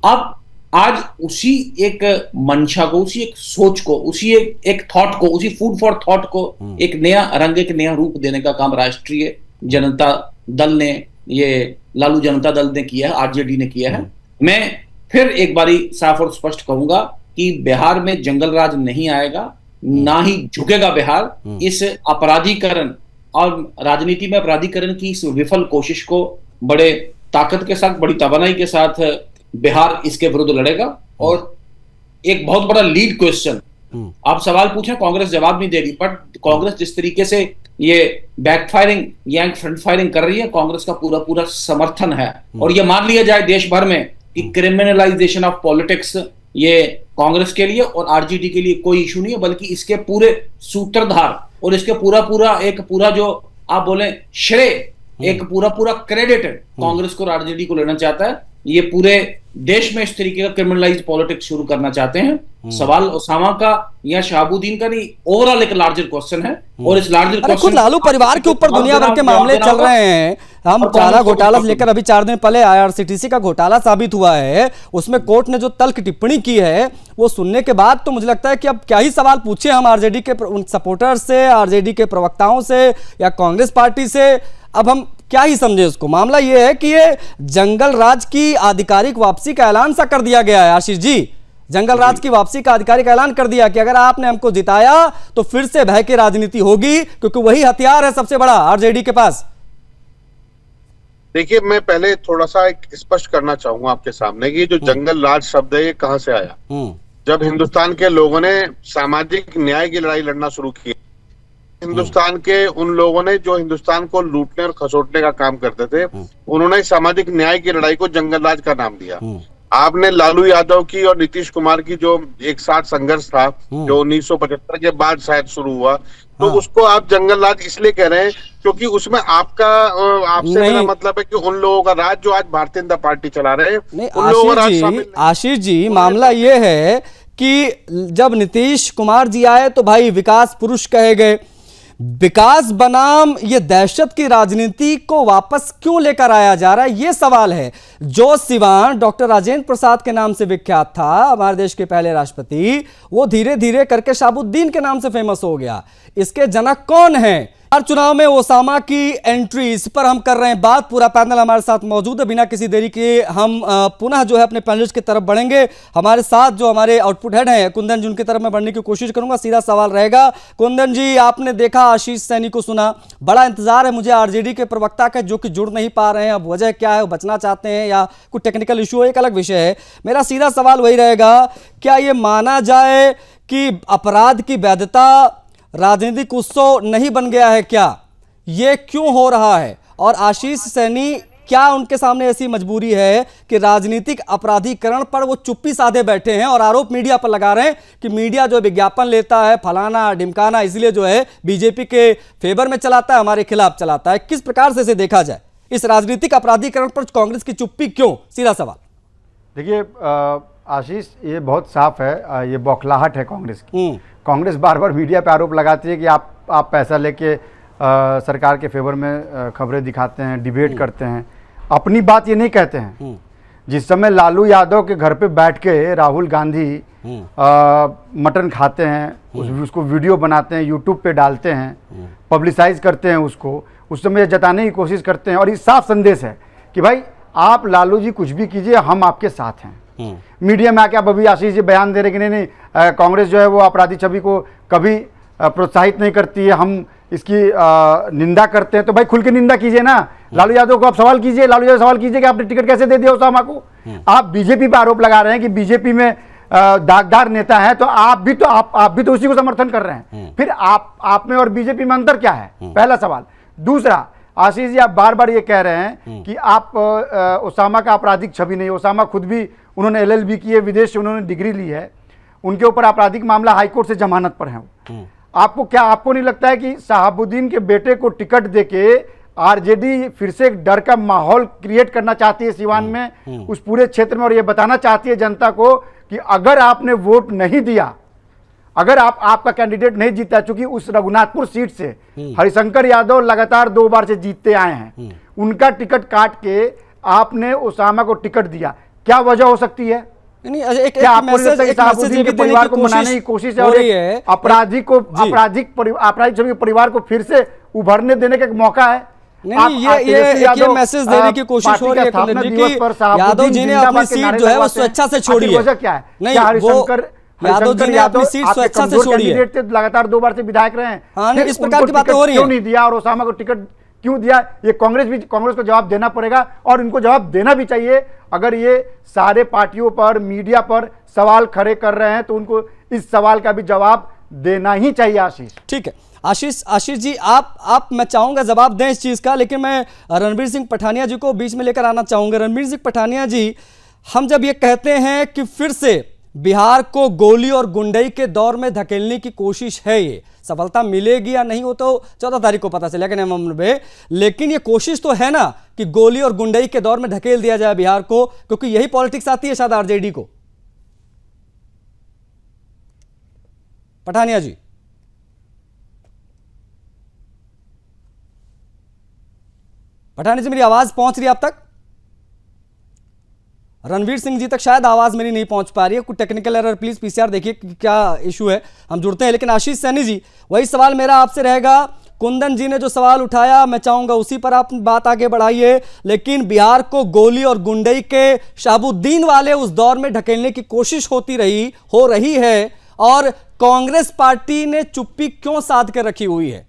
अब आज उसी एक मंशा को, उसी एक सोच को, उसी एक थॉट को, उसी फूड फॉर थॉट को एक नया रंग, एक नया रूप देने का काम राष्ट्रीय जनता दल ने, ये लालू जनता दल ने किया है, आरजेडी ने किया है। मैं फिर एक बारी साफ और स्पष्ट कहूंगा कि बिहार में जंगल राज नहीं आएगा, ना ही झुकेगा बिहार। इस अपराधीकरण और राजनीति में अपराधीकरण की इस विफल कोशिश को बड़े ताकत के साथ, बड़ी तवानाई के साथ बिहार इसके विरुद्ध लड़ेगा। और एक बहुत बड़ा लीड क्वेश्चन, आप सवाल पूछें, कांग्रेस जवाब नहीं दे रही, बट कांग्रेस जिस तरीके से ये बैकफायरिंग या फ्रंट फायरिंग कर रही है, कांग्रेस का पूरा पूरा समर्थन है। और ये मान लिया जाए देश भर में कि क्रिमिनलाइजेशन ऑफ पॉलिटिक्स ये कांग्रेस के लिए और आरजेडी के लिए कोई इशू नहीं है, बल्कि इसके पूरे सूत्रधार और इसके पूरा जो आप बोले श्रेय, एक पूरा क्रेडिट कांग्रेस को और आरजेडी को लेना चाहता है। ये पूरे देश में इस तरीके का क्रिमिनलाइज्ड पॉलिटिक्स शुरू करना चाहते हैं। सवाल ओसामा का या शहाबुद्दीन का नहीं, ओवरऑल एक लार्जर क्वेश्चन है। और इस लार्जर क्वेश्चन, खुद लालू परिवार के ऊपर दुनिया भर के मामले चल रहे हैं। हम चारा घोटाला से लेकर अभी 4 दिन पहले आईआरसीटीसी का घोटाला साबित हुआ है, उसमें कोर्ट ने जो तल्ख टिप्पणी की है वो सुनने के बाद तो मुझे लगता है कि अब क्या ही सवाल पूछे हम आरजेडी के सपोर्टर्स से, आरजेडी के प्रवक्ताओं से या कांग्रेस पार्टी से। अब हम क्या ही समझे उसको। मामला ये है कि ये जंगल राज की आधिकारिक वापसी का ऐलान सा कर दिया गया है। आशीष जी, जंगल राज की वापसी का आधिकारिक ऐलान कर दिया कि अगर आपने हमको जिताया तो फिर से भय की राजनीति होगी, क्योंकि वही हथियार है सबसे बड़ा आरजेडी के पास। देखिए, मैं पहले थोड़ा सा एक स्पष्ट करना चाहूंगा आपके सामने कि जो जंगल राज शब्द है ये कहां से आया। जब हिंदुस्तान के लोगों ने सामाजिक न्याय की लड़ाई लड़ना शुरू की, हिंदुस्तान के उन लोगों ने जो हिंदुस्तान को लूटने और खसोटने का काम करते थे, उन्होंने सामाजिक न्याय की लड़ाई को जंगल राज का नाम दिया। आपने लालू यादव की और नीतीश कुमार की जो एक साथ संघर्ष था, जो 1975 के बाद शायद शुरू हुआ, तो उसको आप जंगल राज इसलिए कह रहे हैं क्योंकि उसमें आपसे मेरा मतलब है कि उन लोगों का राज जो आज भारतीय जनता पार्टी चला रहे हैं, उन लोगों का राज शामिल। आशीष जी, मामला ये है कि जब नीतीश कुमार जी आए तो भाई विकास पुरुष कहे गए, विकास बनाम ये दहशत की राजनीति को वापस क्यों लेकर आया जा रहा है, ये सवाल है। जो सिवान डॉक्टर राजेंद्र प्रसाद के नाम से विख्यात था, हमारे देश के पहले राष्ट्रपति, वो धीरे धीरे करके शहाबुद्दीन के नाम से फेमस हो गया। इसके जनक कौन है? हर चुनाव में ओसामा की एंट्री, इस पर हम कर रहे हैं बात। पूरा पैनल हमारे साथ मौजूद है। बिना किसी देरी के हम पुनः जो है अपने पैनलिस्ट की तरफ बढ़ेंगे। हमारे साथ जो हमारे आउटपुट हेड हैं कुंदन जी, उनकी तरफ मैं बढ़ने की कोशिश करूंगा। सीधा सवाल रहेगा कुंदन जी, आपने देखा आशीष सैनी को सुना, बड़ा इंतजार है मुझे आरजेडी के प्रवक्ता का, जो कि जुड़ नहीं पा रहे हैं। अब वजह क्या है, वो बचना चाहते हैं या कुछ टेक्निकल इशू है, एक अलग विषय है। मेरा सीधा सवाल वही रहेगा, क्या ये माना जाए कि अपराध की वैधता राजनीतिक उत्सव नहीं बन गया है? क्या ये क्यों हो रहा है? और आशीष सैनी, क्या उनके सामने ऐसी मजबूरी है कि राजनीतिक अपराधीकरण पर वो चुप्पी साधे बैठे हैं और आरोप मीडिया पर लगा रहे हैं कि मीडिया जो विज्ञापन लेता है फलाना ढिमकाना, इसलिए जो है बीजेपी के फेवर में चलाता है, हमारे खिलाफ चलाता है? किस प्रकार से इसे देखा जाए? इस राजनीतिक अपराधीकरण पर कांग्रेस की चुप्पी क्यों? सीधा सवाल। देखिए आशीष, ये बहुत साफ है, ये बौखलाहट है कांग्रेस की। कांग्रेस बार बार मीडिया पे आरोप लगाती है कि आप पैसा लेके सरकार के फेवर में खबरें दिखाते हैं, डिबेट करते हैं, अपनी बात ये नहीं कहते हैं। जिस समय लालू यादव के घर पे बैठ के राहुल गांधी मटन खाते हैं, उसको वीडियो बनाते हैं, यूट्यूब पे डालते हैं, पब्लिसाइज करते हैं उसको, उस समय ये जताने की कोशिश करते हैं। और ये साफ संदेश है कि भाई आप लालू जी कुछ भी कीजिए, हम आपके साथ हैं। मीडिया में आके आप अभी आशीष जी बयान दे रहे कि नहीं कांग्रेस जो है वो अपराधी छवि को कभी प्रोत्साहित नहीं करती है, हम इसकी निंदा करते हैं। तो भाई खुल के निंदा कीजिए ना, लालू यादव को आप सवाल कीजिए, लालू यादव सवाल कीजिए कि आपने टिकट कैसे दे दिया ओसामा को। आप बीजेपी पे आरोप लगा रहे हैं कि बीजेपी में दागदार नेता है, तो आप भी तो उसी को समर्थन कर रहे हैं। फिर आप में और बीजेपी में अंतर क्या है? पहला सवाल। दूसरा, आशीष जी आप बार बार ये कह रहे हैं कि आप ओसामा का आपराधिक छवि नहीं, ओसामा खुद भी उन्होंने LLB की है, विदेश से उन्होंने डिग्री ली है, उनके ऊपर आपराधिक मामला हाईकोर्ट से जमानत पर है। आपको नहीं लगता है कि शहाबुद्दीन के बेटे को टिकट देके आरजेडी फिर से एक डर का माहौल क्रिएट करना चाहती है सिवान में, उस पूरे क्षेत्र में, और ये बताना चाहती है जनता को कि अगर आपने वोट नहीं दिया, अगर आपका कैंडिडेट नहीं जीता, चूंकि उस रघुनाथपुर सीट से हरिशंकर यादव लगातार 2 बार से जीतते आए हैं, उनका टिकट काट के आपने ओसामा को टिकट दिया, क्या वजह हो सकती है? एक मैसेज के परिवार को मनाने की कोशिश है, अपराधिक छवि परिवार को फिर से उभरने देने का एक मौका है। नहीं, ये मैसेज देने की कोशिश हो रही है यादव जी ने अपनी सीट जो है वो स्वेच्छा से छोड़ी है। वजह क्या है? नहीं, यादव जी ने अपनी सीट स्वेच्छा से छोड़ी है। लगातार 2 बार से विधायक रहे हैं, हाँ, इस प्रकार की बातें हो रही है। क्यों नहीं दिया और ओसामा को टिकट क्यों दिया? ये कांग्रेस को जवाब देना पड़ेगा, और इनको जवाब देना भी चाहिए। अगर ये सारे पार्टियों पर, मीडिया पर सवाल खड़े कर रहे हैं तो उनको इस सवाल का भी जवाब देना ही चाहिए। आशीष, ठीक है। आशीष जी, आप मैं चाहूंगा जवाब दें इस चीज का, लेकिन मैं रणवीर सिंह पठानिया जी को बीच में लेकर आना चाहूंगा। रणवीर सिंह पठानिया जी, हम जब ये कहते हैं कि फिर से बिहार को गोली और गुंडई के दौर में धकेलने की कोशिश है, ये सफलता मिलेगी या नहीं वो तो 14 तारीख को पता चलेगा नवंबर, लेकिन ये कोशिश तो है ना कि गोली और गुंडई के दौर में धकेल दिया जाए बिहार को, क्योंकि यही पॉलिटिक्स आती है शायद आरजेडी को। पठानिया जी, पठानिया जी, मेरी आवाज पहुंच रही है आप तक? रणवीर सिंह जी तक शायद आवाज मेरी नहीं पहुंच पा रही है, कुछ टेक्निकल एरर, प्लीज पीसीआर देखिए क्या इशू है, हम जुड़ते हैं। लेकिन आशीष सैनी जी, वही सवाल मेरा आपसे रहेगा। कुंदन जी ने जो सवाल उठाया मैं चाहूंगा उसी पर आप बात आगे बढ़ाइए, लेकिन बिहार को गोली और गुंडई के शहाबुद्दीन वाले उस दौर में ढकेलने की कोशिश हो रही है, और कांग्रेस पार्टी ने चुप्पी क्यों साध कर रखी हुई है?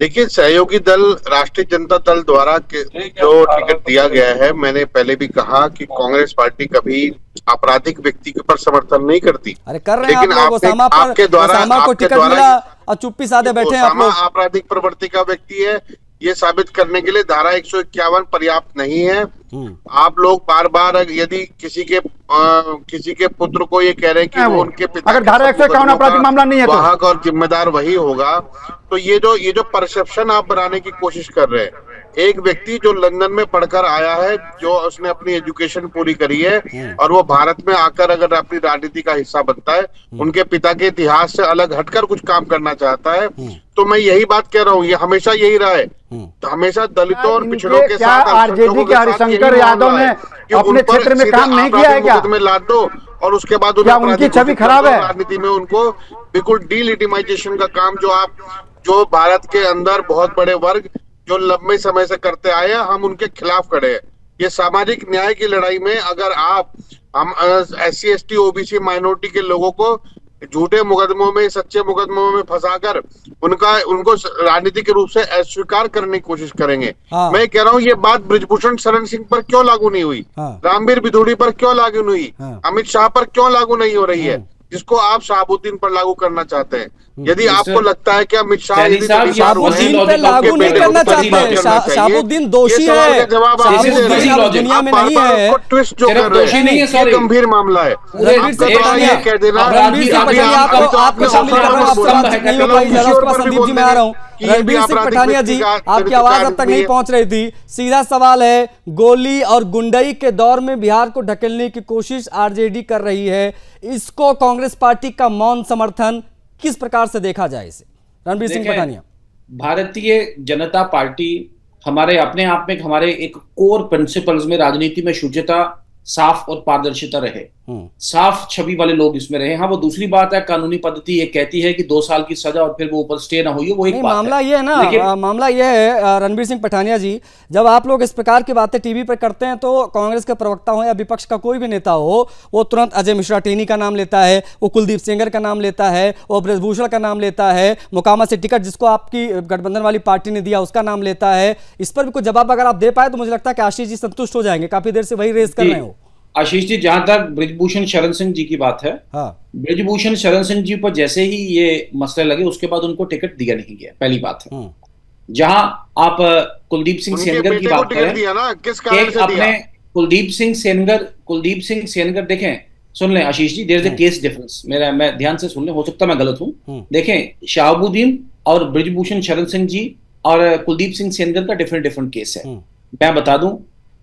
देखिए, सहयोगी दल राष्ट्रीय जनता दल द्वारा जो टिकट दिया गया है, मैंने पहले भी कहा कि कांग्रेस पार्टी कभी आपराधिक व्यक्ति के ऊपर समर्थन नहीं करती। अरे कर रहे हैं लेकिन आप लोग, आपके द्वारा को टिकट मिला और चुप्पी साधे बैठे हैं आप लोग। आपराधिक प्रवृत्ति का व्यक्ति है, ये साबित करने के लिए धारा 151 पर्याप्त नहीं है। आप लोग बार बार यदि किसी के पुत्र को ये कह रहे हैं कि वो उनके पिता, अगर धारा 151 आपराधिक मामला नहीं है तो वाहक और जिम्मेदार वही होगा, तो ये जो परसेप्शन आप बनाने की कोशिश कर रहे हैं, एक व्यक्ति जो लंदन में पढ़कर आया है, जो उसने अपनी एजुकेशन पूरी करी है और वो भारत में आकर अगर अपनी राजनीति का हिस्सा बनता है, उनके पिता के इतिहास से अलग हटकर कुछ काम करना चाहता है, तो मैं यही बात कह रहा हूँ, ये हमेशा यही रहा है। तो हमेशा दलितों और पिछड़ों के साथ, आरजेडी के हरिशंकर यादव ने अपने क्षेत्र में काम नहीं किया है क्या? में लाद दो और उसके बाद उनकी छवि खराब है? राजनीति में उनको बिल्कुल डीलिटिमाइजेशन का काम जो भारत के अंदर बहुत बड़े वर्ग जो लंबे समय से करते आए हैं, हम उनके खिलाफ खड़े हैं। ये सामाजिक न्याय की लड़ाई में अगर हम SC ST OBC माइनॉरिटी के लोगों को झूठे मुकदमों में, सच्चे मुकदमों में फंसाकर उनको राजनीतिक रूप से अस्वीकार करने की कोशिश करेंगे। मैं कह रहा हूँ ये बात ब्रिजभूषण शरण सिंह पर क्यों लागू नहीं हुई, रामवीर भिदोड़ी पर क्यों लागू नहीं हुई, अमित शाह पर क्यों लागू नहीं हो रही है, जिसको आप शहाबुद्दीन पर लागू करना चाहते हैं। यदि आपको लगता है कि अमित शाह शहाबुद्दीन पे लागू नहीं करना चाहते हैं, शहाबुद्दीन दोषी है, शहाबुद्दीन अब दुनिया में नहीं है, ट्विस्ट जो कर रहे हैं ये गंभीर मामला है। रणवीर सिंह पठानिया, रणवीर सिंह पठानिया आपको शामिल कर रहा हूँ, आपसे बातचीत नहीं हो पाई, जरा उसके बाद संदीप जी मैं आ रहा हूँ। रणवीर सिंह पठानिया जी, आपकी आवाज अब तक नहीं पहुंच रही थी। सीधा सवाल है, गोली और गुंडई के दौर में बिहार को ढकेलने की कोशिश आरजेडी कर रही है, इसको कांग्रेस पार्टी का मौन समर्थन किस प्रकार से देखा जाए इसे? रणवीर सिंह पठानिया। भारतीय जनता पार्टी हमारे अपने आप में हमारे एक कोर प्रिंसिपल्स में राजनीति में शुचिता, साफ और पारदर्शिता रहे, साफ छवि वाले लोग इसमें रहे। हाँ, वो दूसरी बात है, कानूनी पद्धति ये कहती है कि 2 साल की सजा और फिर वो ऊपर स्टे ना हुई, वो एक बात मामला ये है ना, मामला ये है रणवीर सिंह पठानिया जी, जब आप लोग इस प्रकार की बातें टीवी पर करते हैं तो कांग्रेस के प्रवक्ता हो या विपक्ष का कोई भी नेता हो, वो तुरंत अजय मिश्रा टेनी का नाम लेता है, वो कुलदीप सेंगर का नाम लेता है, वो ब्रजभूषण का नाम लेता है, मोकामा से टिकट जिसको आपकी गठबंधन वाली पार्टी ने दिया उसका नाम लेता है। इस पर भी कुछ जवाब अगर आप दे पाए तो मुझे लगता है कि आशीष जी संतुष्ट हो जाएंगे, काफी देर से वही रेस कर रहे हो। आशीष जी, जहां तक ब्रिजभूषण शरण सिंह जी की बात है, ब्रिजभूषण शरण सिंह जी पर जैसे ही ये मसले लगे उसके बाद उनको टिकट दिया नहीं गया, पहली बात है। जहां आप कुलदीप सिंह सेनगर की बात करें, एक अपने कुलदीप सिंह सेनगर देखें, सुन लें Ashish ji, there is a case difference, मैं ध्यान से सुन लें, हो सकता मैं गलत हूं। देखें, शहाबुद्दीन और ब्रिजभूषण शरण सिंह जी और कुलदीप सिंह सेनगर का डिफरेंट केस है। मैं बता दूं,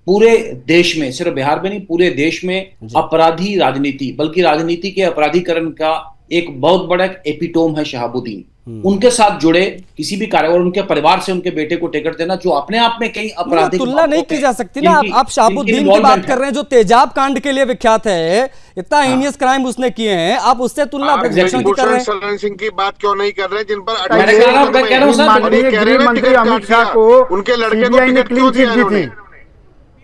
पूरे देश में, सिर्फ बिहार में नहीं, पूरे देश में अपराधी राजनीति, बल्कि राजनीति के अपराधीकरण का एक बहुत बड़ा एपिटोम है शहाबुद्दीन। उनके साथ जुड़े किसी भी कार्य और उनके परिवार से उनके बेटे को टिकट देना, जो अपने आप में कई अपराधी, तुलना नहीं की जा सकती ना। आप शहाबुद्दीन की बात कर रहे हैं जो तेजाब कांड के लिए विख्यात है, इतना हीनियस क्राइम उसने किए हैं, आप उससे तुलना ब्रिजभूषण की कर रहे हैं। शरण सिंह की बात क्यों नहीं कर रहे, जिन पर गृह मंत्री अमित शाह को उनके लड़के को टिकट क्यों दिया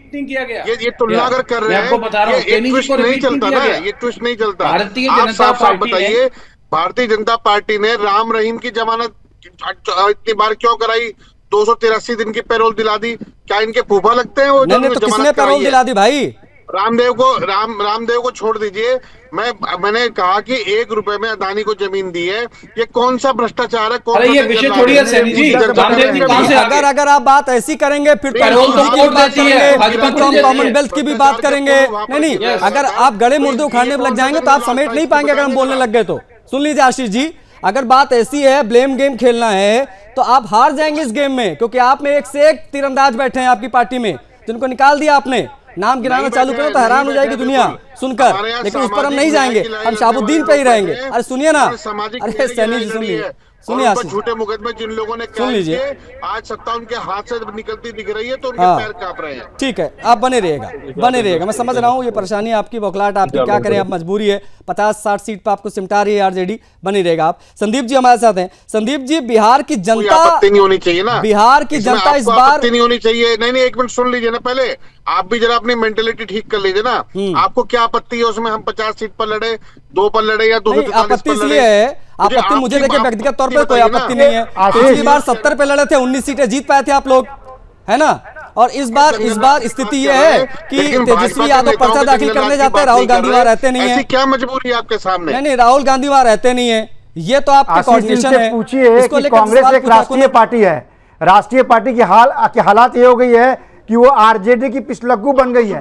किया गया? ये तुलना अगर कर रहे हैं, आपको बता रहा हूं, ये ट्विस्ट नहीं चलता ना, ये ट्विस्ट नहीं चलता। भारतीय आप जनता साफ बताइए, भारतीय जनता पार्टी ने राम रहीम की जमानत इतनी बार क्यों कराई, 283 दिन की पैरोल दिला दी? क्या इनके फूफा लगते हैं वो? नहीं, तो किसने पैरोल दिला दी भाई? रामदेव को छोड़ दीजिए। मैंने कहा कि 1 रुपए में अदानी को जमीन दी है, ये कौन सा भ्रष्टाचार है? अरे ये विषय थोड़ी है सैनी जी, रामदेव जी कहां से अगर आप बात ऐसी करेंगे फिर पैरोल तो कोर्ट देती है, हम कॉमनवेल्थ की भी बात करेंगे। नहीं, अगर आप गड़े मुर्दे उखाड़ने में लग जाएंगे तो आप समेट नहीं पाएंगे अगर हम बोलने लग गए तो। सुन लीजिए आशीष जी, अगर बात ऐसी है, ब्लेम गेम खेलना है, तो आप हार जाएंगे इस गेम में, क्योंकि आप में एक से एक तीरंदाज बैठे हैं आपकी पार्टी में, जिनको निकाल दिया आपने। नाम गिनाना चालू करो तो हैरान हो जाएगी दुनिया सुनकर, लेकिन उस पर हम नहीं जाएंगे, हम शहाबुद्दीन पे ही रहेंगे। अरे सुनिए ना, अरे सैनी जी सुनिए झूठे मुकदमे जिन लोगों ने सुन लीजिए, आज सत्ता उनके हाथ से निकलती दिख रही है तो उनके पैर कांप रहे हैं। ठीक है, आप बने रहेगा, मैं समझ रहा हूँ ये परेशानी आपकी, बौखलाहट आपकी, क्या करें, आप मजबूरी है, 50-60 सीट पर आपको सिमटा रही है आरजेडी, बनी रहेगा आप। संदीप जी हमारे साथ हैं। संदीप जी, बिहार की जनता, आपत्ति नहीं होनी चाहिए ना, बिहार की जनता इस बार नहीं होनी चाहिए। नहीं, एक मिनट सुन लीजिए ना, पहले आप भी जरा अपनी मेंटेलिटी ठीक कर लीजिए ना। आपको क्या आपत्ति है उसमें हम 50 सीट पर लड़े, 2 पर लड़े या 243 पर लड़े? आपत्ति मुझे देखिए व्यक्तिगत तौर पर कोई आपत्ति नहीं है। पिछली बार 70 पे लड़े थे, 19 सीटें जीत पाए थे आप लोग, है ना? और इस बार स्थिति यह है कि तेजस्वी यादव पर्चा दाखिल करने जाते हैं, राहुल गांधी वहां रहते नहीं है। क्या मजबूरी है आपके सामने? नहीं, राहुल गांधी वहां रहते नहीं है, ये तो आपके कोऑर्डिनेशन है। पूछिए कि कांग्रेस एक राष्ट्रीय पार्टी है, राष्ट्रीय पार्टी की हालात ये हो गई है कि वो आरजेडी की पिछलग्गू बन गई है।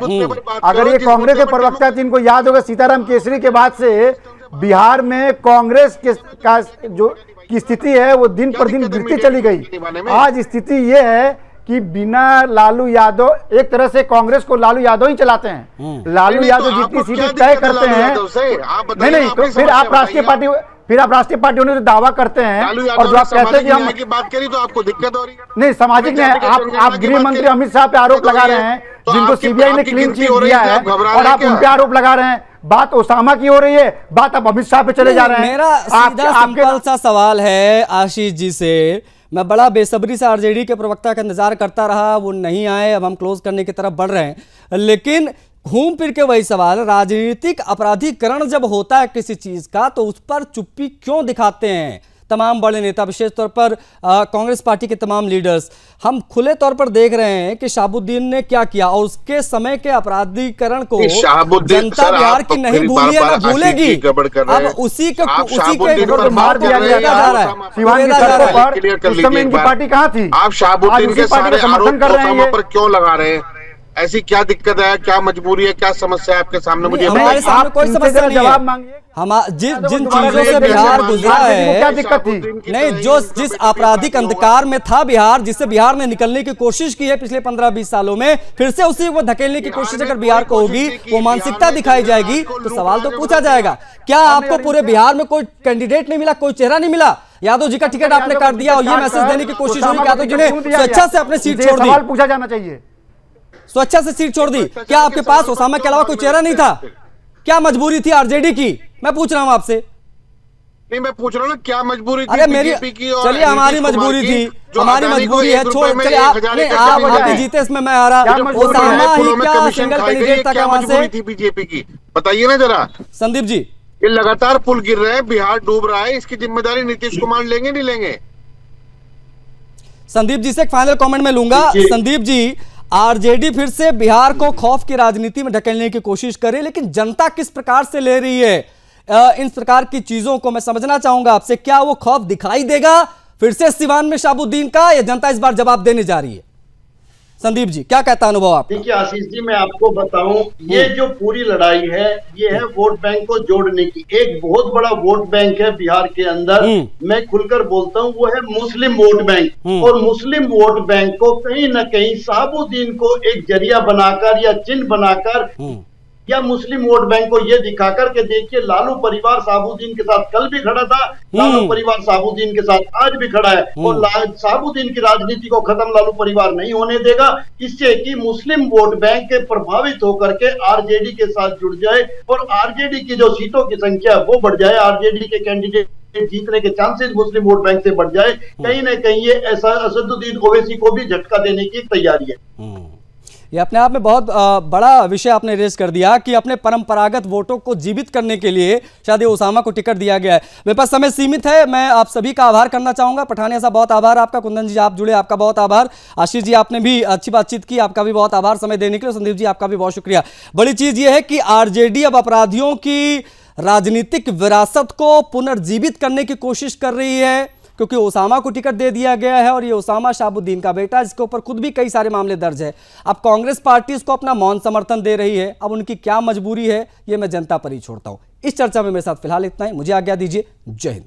अगर ये कांग्रेस के प्रवक्ता थे, इनको याद होगा सीताराम केसरी के बाद से बिहार में कांग्रेस की स्थिति है वो दिन पर दिन गिरती चली गई। आज स्थिति ये है कि बिना लालू यादव, एक तरह से कांग्रेस को लालू यादव ही चलाते हैं। लालू यादव जितनी सीटें तय करते हैं, नहीं तो फिर आप राष्ट्रीय पार्टी होने से दावा करते हैं, और जो आप कहते हैं कि हम की बात करी तो आपको दिक्कत हो रही है। नहीं, सामाजिक न्याय, आप गृह मंत्री अमित शाह पे आरोप लगा रहे हैं, जिनको सीबीआई ने क्लीन चिट दिया है, और आप उन पे आरोप लगा रहे हैं। बात ओसामा की हो रही है, बात आप अमित शाह पे चले जा रहे हैं। मेरा सीधा सिंपल सा सवाल है आशीष जी से, मैं बड़ा बेसब्री से आरजेडी के प्रवक्ता का इंतजार करता रहा, वो नहीं आए, अब हम क्लोज करने की तरफ बढ़ रहे हैं, लेकिन घूम फिर के वही सवाल, राजनीतिक अपराधीकरण जब होता है किसी चीज का तो उस पर चुप्पी क्यों दिखाते हैं तमाम बड़े नेता, विशेष तौर पर कांग्रेस पार्टी के तमाम लीडर्स। हम खुले तौर पर देख रहे हैं कि शहाबुद्दीन ने क्या किया, और उसके समय के अपराधीकरण को जनता बिहार की नहीं भूली है, ना भूलेगी। अब उसी के मार दिया जा रहा है सिवान की सड़कों पर। उस समय इनकी पार्टी कहाँ थी? आप शहाबुद्दीन के सारे आरोप ओसामा पर क्यों लगा रहे हैं? ऐसी क्या दिक्कत है, क्या मजबूरी है, क्या समस्या है आपके सामने? मुझे हमारे सामने कोई समस्या नहीं जवाब है। मांगिए। हम जिन चीजों से बिहार गुजरा है, क्या दिक्कत थी? नहीं, जो जिस आपराधिक अंधकार में था बिहार, जिससे बिहार ने निकलने की कोशिश की है पिछले 15-20 सालों में, फिर से उसी को धकेलने की कोशिश अगर बिहार को होगी, वो मानसिकता दिखाई जाएगी, तो सवाल तो पूछा जाएगा, क्या आपको पूरे बिहार में कोई कैंडिडेट नहीं मिला, कोई चेहरा नहीं मिला? यादव जी का टिकट आपने काट दिया और ये मैसेज देने की कोशिश हुई कि यादव जी ने स्वेच्छा से अपनी सीट छोड़ दी। सवाल पूछा जाना चाहिए। स्वेच्छा से सीट छोड़ दी, क्या आपके पास ओसामा के अलावा कोई चेहरा नहीं था? क्या मजबूरी थी आरजेडी की? मैं पूछ रहा हूं आपसे। नहीं, मैं पूछ रहा हूं ना क्या मजबूरी थी? अरे मेरी, चलिए हमारी मजबूरी थी, हमारी मजबूरी है, छोड़ चलिए आप जीते इसमें मैं आ रहा। ओसामा ही क्या सिंगल कैंडिडेट था क्या वहां से? बीजेपी की बताइए ना जरा संदीप जी। ये लगातार पुल गिर रहे हैं, बिहार डूब रहा है, इसकी जिम्मेदारी नीतीश कुमार लेंगे नहीं लेंगे? संदीप जी से एक फाइनल कमेंट में लूंगा। संदीप जी, आरजेडी फिर से बिहार को खौफ की राजनीति में ढकेलने की कोशिश करे, लेकिन जनता किस प्रकार से ले रही है इन प्रकार की चीजों को, मैं समझना चाहूंगा आपसे। क्या वो खौफ दिखाई देगा फिर से सिवान में शहाबुद्दीन का, या जनता इस बार जवाब देने जा रही है? संदीप जी, क्या कहता अनुभव आपका? देखिए आशीष जी, मैं आपको बताऊं, ये जो पूरी लड़ाई है, ये है वोट बैंक को जोड़ने की। एक बहुत बड़ा वोट बैंक है बिहार के अंदर, मैं खुलकर बोलता हूं, वो है मुस्लिम वोट बैंक। और मुस्लिम वोट बैंक को कहीं ना कहीं शहाबुद्दीन को एक जरिया बनाकर या चिन्ह बनाकर, या मुस्लिम वोट बैंक को ये दिखाकर के देखिए, लालू परिवार शहाबुद्दीन के साथ कल भी खड़ा था, लालू परिवार शहाबुद्दीन के साथ आज भी खड़ा है, और शहाबुद्दीन की राजनीति को खत्म लालू परिवार नहीं होने देगा। इससे कि मुस्लिम वोट बैंक के प्रभावित होकर के आरजेडी के साथ जुड़ जाए, और आरजेडी की जो सीटों की संख्या वो बढ़ जाए, आरजेडी के कैंडिडेट जीतने के चांसेस मुस्लिम वोट बैंक से बढ़ जाए। कहीं ना कहीं ये ऐसा असदुद्दीन ओवैसी को भी झटका देने की तैयारी है। ये अपने आप में बहुत बड़ा विषय आपने रेज कर दिया कि अपने परंपरागत वोटों को जीवित करने के लिए शायद ये ओसामा को टिकट दिया गया है। मेरे पास समय सीमित है, मैं आप सभी का आभार करना चाहूंगा। पठानिया साहब बहुत आभार आपका, कुंदन जी आप जुड़े आपका बहुत आभार, आशीष जी आपने भी अच्छी बातचीत की, आपका भी बहुत आभार समय देने के लिए, संदीप जी आपका भी बहुत शुक्रिया। बड़ी चीज ये है कि आरजेडी अब अपराधियों की राजनीतिक विरासत को पुनर्जीवित करने की कोशिश कर रही है, क्योंकि ओसामा को टिकट दे दिया गया है और ये ओसामा शहाबुद्दीन का बेटा, जिसके ऊपर खुद भी कई सारे मामले दर्ज है। अब कांग्रेस पार्टी इसको अपना मौन समर्थन दे रही है, अब उनकी क्या मजबूरी है ये मैं जनता पर ही छोड़ता हूं। इस चर्चा में मेरे साथ फिलहाल इतना ही, मुझे आज्ञा दीजिए। जय हिंद।